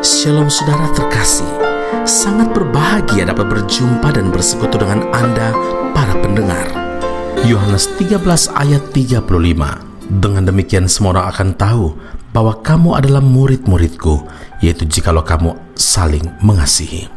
Shalom saudara terkasih, sangat berbahagia dapat berjumpa dan bersekutu dengan Anda para pendengar. Yohanes 13 ayat 35. Dengan demikian semua orang akan tahu bahwa kamu adalah murid-muridku, yaitu jikalau kamu saling mengasihi.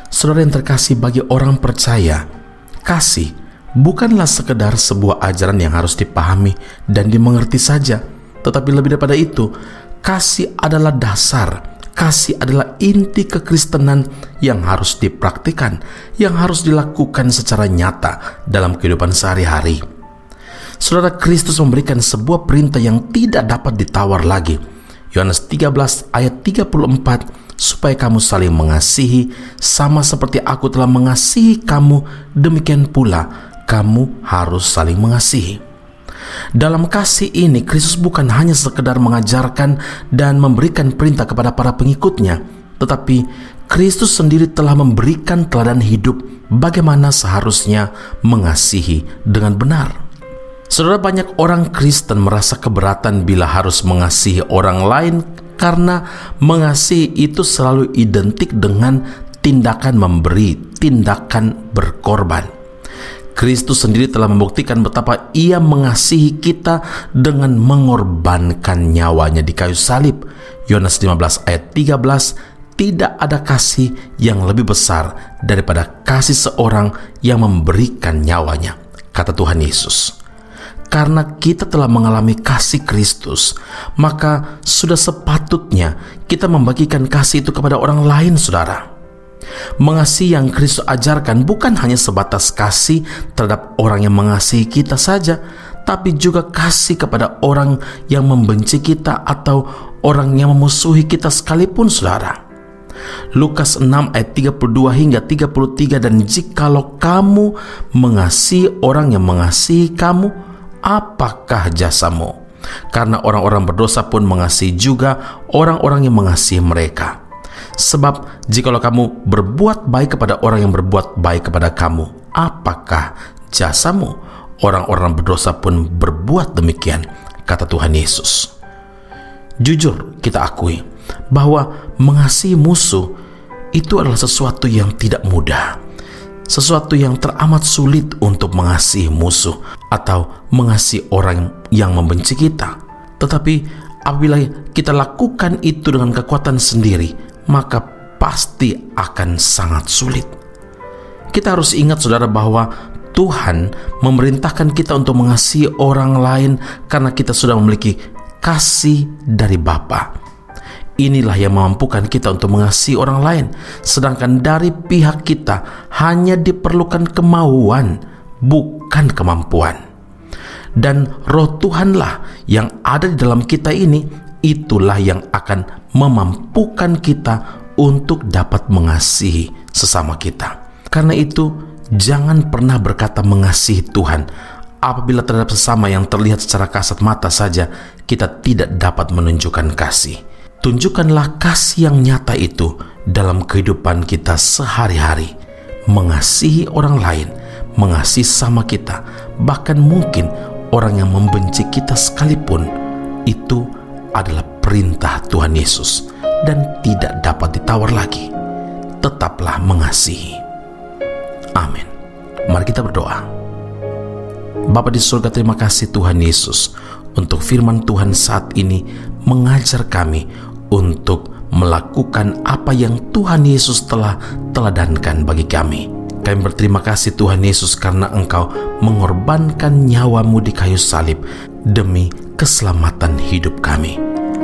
Saudara yang terkasih, bagi orang percaya, kasih bukanlah sekedar sebuah ajaran yang harus dipahami dan dimengerti saja, tetapi lebih daripada itu, kasih adalah dasar. Kasih adalah inti kekristenan yang harus dipraktikkan, yang harus dilakukan secara nyata dalam kehidupan sehari-hari. Saudara, Kristus memberikan sebuah perintah yang tidak dapat ditawar lagi. Yohanes 13 ayat 34, supaya kamu saling mengasihi, sama seperti aku telah mengasihi kamu, demikian pula kamu harus saling mengasihi. Dalam kasih ini, Kristus bukan hanya sekedar mengajarkan dan memberikan perintah kepada para pengikutnya, tetapi Kristus sendiri telah memberikan teladan hidup bagaimana seharusnya mengasihi dengan benar. Saudara, banyak orang Kristen merasa keberatan bila harus mengasihi orang lain karena mengasihi itu selalu identik dengan tindakan memberi, tindakan berkorban. Kristus sendiri telah membuktikan betapa Ia mengasihi kita dengan mengorbankan nyawanya di kayu salib. Yohanes 15 ayat 13, tidak ada kasih yang lebih besar daripada kasih seorang yang memberikan nyawanya, kata Tuhan Yesus. Karena kita telah mengalami kasih Kristus, maka sudah sepatutnya kita membagikan kasih itu kepada orang lain, saudara. Mengasihi yang Kristus ajarkan bukan hanya sebatas kasih terhadap orang yang mengasihi kita saja, tapi juga kasih kepada orang yang membenci kita atau orang yang memusuhi kita sekalipun, saudara. Lukas 6 ayat 32 hingga 33, dan jikalau kamu mengasihi orang yang mengasihi kamu, apakah jasamu? Karena orang-orang berdosa pun mengasihi juga orang-orang yang mengasihi mereka. Sebab jikalau kamu berbuat baik kepada orang yang berbuat baik kepada kamu, apakah jasamu? Orang-orang berdosa pun berbuat demikian, kata Tuhan Yesus. Jujur kita akui bahwa mengasihi musuh itu adalah sesuatu yang tidak mudah, sesuatu yang teramat sulit untuk mengasihi musuh atau mengasihi orang yang membenci kita. Tetapi apabila kita lakukan itu dengan kekuatan sendiri, maka pasti akan sangat sulit. Kita harus ingat, saudara, bahwa Tuhan memerintahkan kita untuk mengasihi orang lain karena kita sudah memiliki kasih dari Bapa. Inilah yang memampukan kita untuk mengasihi orang lain, sedangkan dari pihak kita hanya diperlukan kemauan, bukan kemampuan. Dan Roh Tuhanlah yang ada di dalam kita ini, itulah yang akan memampukan kita untuk dapat mengasihi sesama kita. Karena itu, jangan pernah berkata mengasihi Tuhan apabila terhadap sesama yang terlihat secara kasat mata saja kita tidak dapat menunjukkan kasih. Tunjukkanlah kasih yang nyata itu dalam kehidupan kita sehari-hari. Mengasihi orang lain, mengasihi sama kita, bahkan mungkin orang yang membenci kita sekalipun, itu adalah perintah Tuhan Yesus dan tidak dapat ditawar lagi. Tetaplah mengasihi. Amin. Mari kita berdoa. Bapa di surga, terima kasih Tuhan Yesus untuk firman Tuhan saat ini mengajar kami untuk melakukan apa yang Tuhan Yesus telah teladankan bagi kami. Kami berterima kasih Tuhan Yesus karena Engkau mengorbankan nyawa-Mu di kayu salib demi keselamatan hidup kami.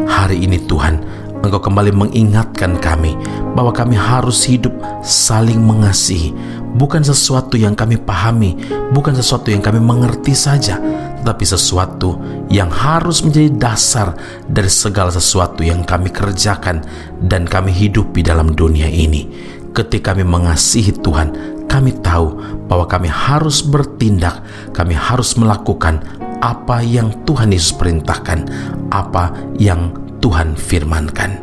Hari ini Tuhan, Engkau kembali mengingatkan kami bahwa kami harus hidup saling mengasihi. Bukan sesuatu yang kami pahami, bukan sesuatu yang kami mengerti saja, tetapi sesuatu yang harus menjadi dasar dari segala sesuatu yang kami kerjakan dan kami hidupi dalam dunia ini. Ketika kami mengasihi Tuhan, kami tahu bahwa kami harus bertindak, kami harus melakukan apa yang Tuhan Yesus perintahkan, apa yang Tuhan firmankan.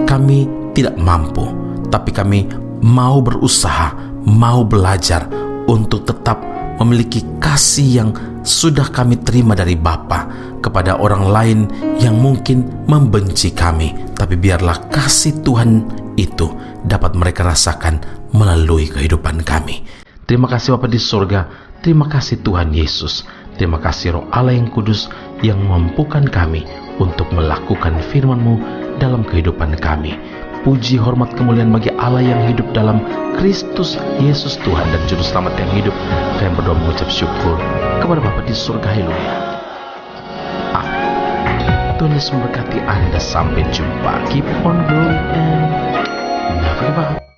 Kami tidak mampu, tapi kami mau berusaha, mau belajar untuk tetap memiliki kasih yang sudah kami terima dari Bapa kepada orang lain yang mungkin membenci kami. Tapi biarlah kasih Tuhan itu dapat mereka rasakan melalui kehidupan kami. Terima kasih Bapa di surga, terima kasih Tuhan Yesus, terima kasih Roh Allah yang kudus yang memampukan kami untuk melakukan firman-Mu dalam kehidupan kami. Puji, hormat, kemuliaan bagi Allah yang hidup dalam Kristus Yesus Tuhan dan Juru Selamat yang hidup. Kami berdoa mengucap syukur kepada Bapa di surga. Haleluya. Amin. Tuhan Yesus memberkati Anda. Sampai jumpa. Keep on growing and never give up.